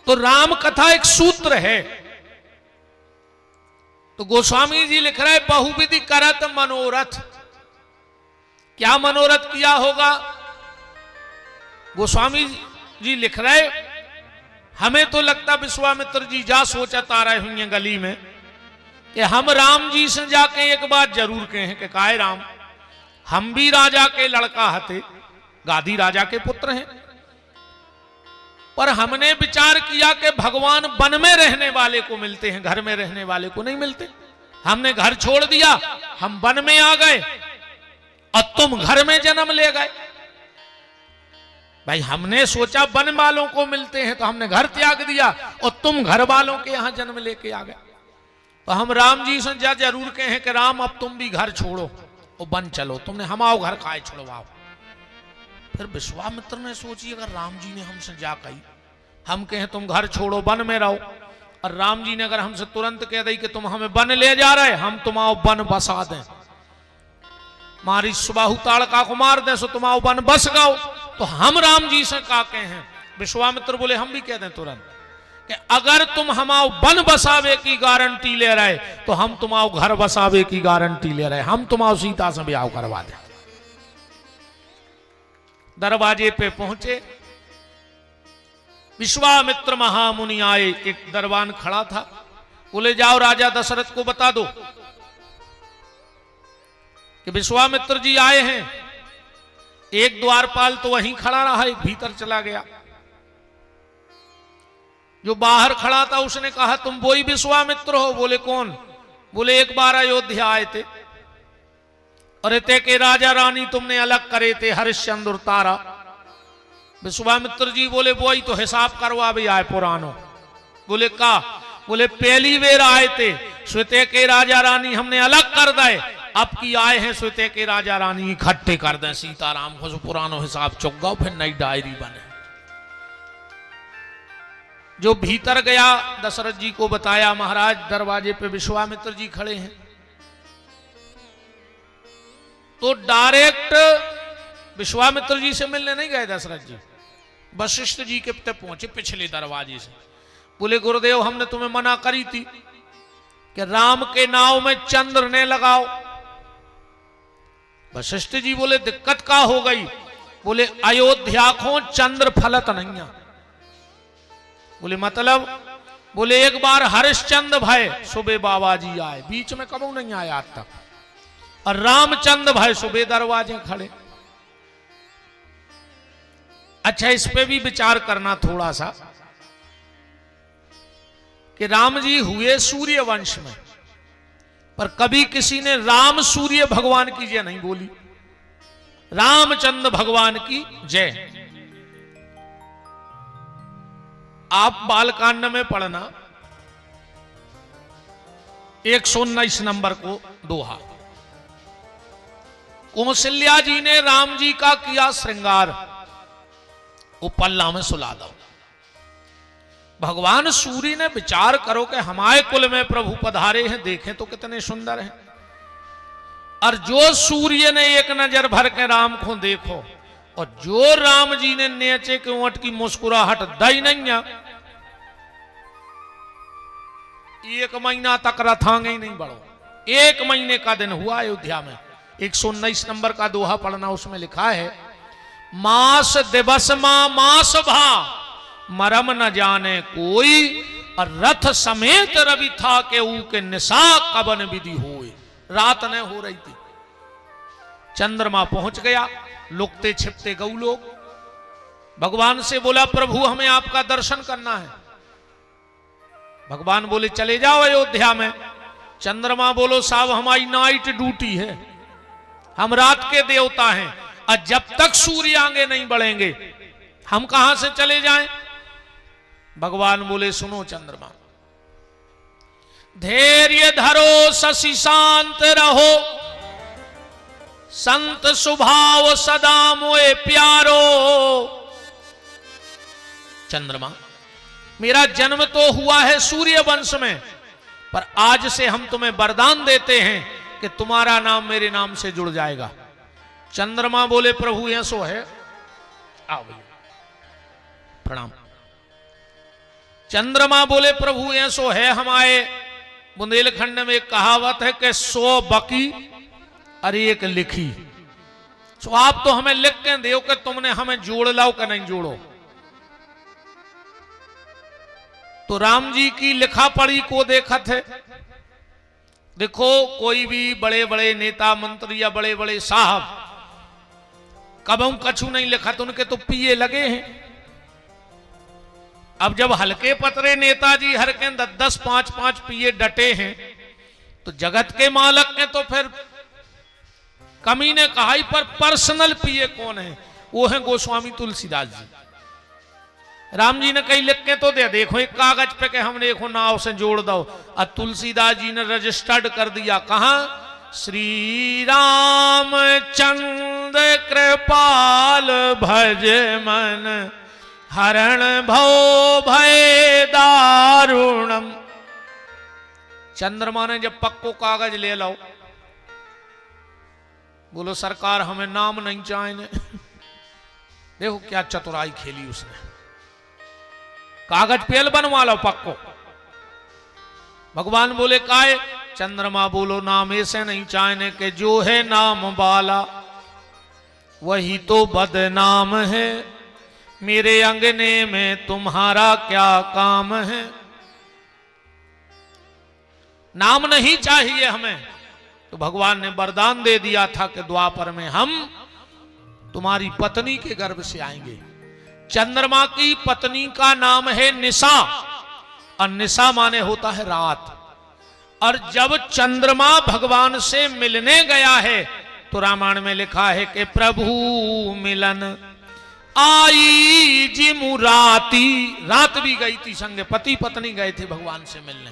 तो राम कथा एक सूत्र है। तो गोस्वामी जी लिख रहे बहुविधि करत मनोरथ। क्या मनोरथ किया होगा? गोस्वामी जी लिख रहे हमें तो लगता विश्वामित्र जी जा सोचत आ रहे हुए गली में कि हम राम जी से जाके एक बात जरूर कहें कि काहे राम, हम भी राजा के लड़का हते, गादी राजा के पुत्र हैं, पर हमने विचार किया कि भगवान वन में रहने वाले को मिलते हैं, घर में रहने वाले को नहीं मिलते। हमने घर छोड़ दिया, हम वन में आ गए और तुम घर में जन्म ले गए। भाई हमने सोचा वन वालों को मिलते हैं तो हमने घर त्याग दिया और तुम घर वालों के यहां जन्म लेके आ गए। तो हम राम जी से जरूर कहें कि राम अब तुम भी घर छोड़ो और वन चलो, तुमने हमाओ घर खाए छुड़वाओ। फिर विश्वामित्र ने सोची अगर राम जी ने हमसे जा कही, हम कहें तुम घर छोड़ो वन में रहो, और राम जी ने अगर हमसे तुरंत कह दी कि तुम हमें वन ले जा रहे, हम तुम्हाओ वन बसा दें, मारी सुबाहु ताड़का को मार दे सो तुम्हाओ वन बस गाओ, तो हम राम जी से का कहें? विश्वामित्र बोले हम भी कह दें तुरंत कि अगर तुम हमाओ वन बसावे की गारंटी ले रहे तो हम तुम्हाओ घर बसावे की गारंटी ले रहे, हम तुम्हाओ सीता से ब्याह करवा दें। दरवाजे पे पहुंचे, विश्वामित्र महामुनि आए, एक दरबान खड़ा था, बोले जाओ राजा दशरथ को बता दो कि विश्वामित्र जी आए हैं। एक द्वारपाल तो वहीं खड़ा रहा, एक भीतर चला गया। जो बाहर खड़ा था उसने कहा तुम वही विश्वामित्र हो? बोले कौन? बोले एक बार अयोध्या आए थे और इतने के राजा रानी तुमने अलग करे थे, हरिश्चंद्र तारा। विश्वामित्र जी बोले वही तो हिसाब करवा भी आए पुरानो। बोले का? बोले पहली बेर आए थे श्वेते के राजा रानी हमने अलग कर दे, अब की आए हैं श्वेते के राजा रानी इकट्ठे कर दें सीताराम को, पुरानो हिसाब चुक गओ, फिर नई डायरी बने। जो भीतर गया दशरथ जी को बताया, महाराज दरवाजे पे विश्वामित्र जी खड़े हैं। तो डायरेक्ट विश्वामित्र जी से मिलने नहीं गए दशरथ जी, वशिष्ठ जी के तक पहुंचे पिछले दरवाजे से। बोले गुरुदेव हमने तुम्हें मना करी थी कि राम के नाव में चंद्र ने लगाओ। वशिष्ठ जी बोले दिक्कत का हो गई? बोले अयोध्या को चंद्र फलत नहीं। बोले मतलब? बोले एक बार हरिश्चंद्र भय सुबह बाबा जी आए, बीच में कबू नहीं आया आज तक, और रामचंद्र भय सुबह दरवाजे खड़े। अच्छा इस पे भी विचार करना थोड़ा सा कि राम जी हुए सूर्य वंश में, पर कभी किसी ने राम सूर्य भगवान की जय नहीं बोली। रामचंद्र भगवान की जय। आप बालकांड में पढ़ना 119 नंबर को दोहा। कौशल्या जी ने राम जी का किया श्रृंगार, वो पल्ला में सुला दो। भगवान सूर्य ने विचार करो कि हमारे कुल में प्रभु पधारे हैं, देखें तो कितने सुंदर हैं। और जो सूर्य ने एक नजर भर के राम को देखो, और जो राम जी ने नेचे के ऊंट की मुस्कुराहट दई नहीं, एक महीना तक रथांगे ही नहीं बढ़ो। एक महीने का दिन हुआ अयोध्या में। 119 नंबर का दोहा पढ़ना, उसमें लिखा है मास दिवस मास भा मरम न जाने कोई, और रथ समेत रवि था के ऊ के निशा कबन विधि होए। रात न हो रही थी, चंद्रमा पहुंच गया, लुकते छिपते गऊ लोग। भगवान से बोला प्रभु हमें आपका दर्शन करना है। भगवान बोले चले जाओ अयोध्या में। चंद्रमा बोलो साहब हमारी नाइट ड्यूटी है, हम रात के देवता हैं, और जब तक सूर्य आगे नहीं बढ़ेंगे हम कहां से चले जाएं? भगवान बोले सुनो चंद्रमा, धैर्य धरो शशि शांत रहो, संत स्वभाव सदा मोए प्यारो। चंद्रमा मेरा जन्म तो हुआ है सूर्य वंश में, पर आज से हम तुम्हें वरदान देते हैं कि तुम्हारा नाम मेरे नाम से जुड़ जाएगा। चंद्रमा बोले प्रभु यह सो है, आओ भैया प्रणाम। चंद्रमा बोले प्रभु ऐसो है हमारे बुंदेलखंड में एक कहावत है कि 100 बकी अरे एक लिखी। तो आप तो हमें लिख के दो कि तुमने हमें जोड़ लाओ कि नहीं जोड़ो। तो राम जी की लिखा पढ़ी को देखा थे। देखो कोई भी बड़े बड़े नेता मंत्री या बड़े बड़े साहब कबहू कछु नहीं लिखा तो उनके तो पिए लगे हैं। अब जब हल्के पतरे नेताजी हर के 10-10 5-5 पिए डटे हैं तो जगत के मालक ने तो फिर कमी ने कहा ही, पर पर्सनल पिए कौन है? वो है गोस्वामी तुलसीदास जी। राम जी ने कहीं लिख के तो दे देखो एक कागज पे के हमने देखो नाव से जोड़ दो, और तुलसीदास जी ने रजिस्टर्ड कर दिया। कहा? श्री राम चंद्र कृपाल भज मन हरण भव भय दारुणम। चंद्रमा ने जब पक्को कागज ले लो, बोलो सरकार हमें नाम नहीं चाहिए। देखो क्या चतुराई खेली उसने। कागज पेल बनवा लो पक्को। भगवान बोले काहे? चंद्रमा बोलो नाम ऐसे नहीं चाहिए कि जो है नाम वाला वही तो बदनाम है, मेरे अंगने में तुम्हारा क्या काम है। नाम नहीं चाहिए हमें। तो भगवान ने वरदान दे दिया था कि द्वापर में हम तुम्हारी पत्नी के गर्भ से आएंगे। चंद्रमा की पत्नी का नाम है निशा, और निशा माने होता है रात। और जब चंद्रमा भगवान से मिलने गया है तो रामायण में लिखा है कि प्रभु मिलन आई जिमुराती। रात भी गई थी संगे, पति पत्नी गए थे भगवान से मिलने।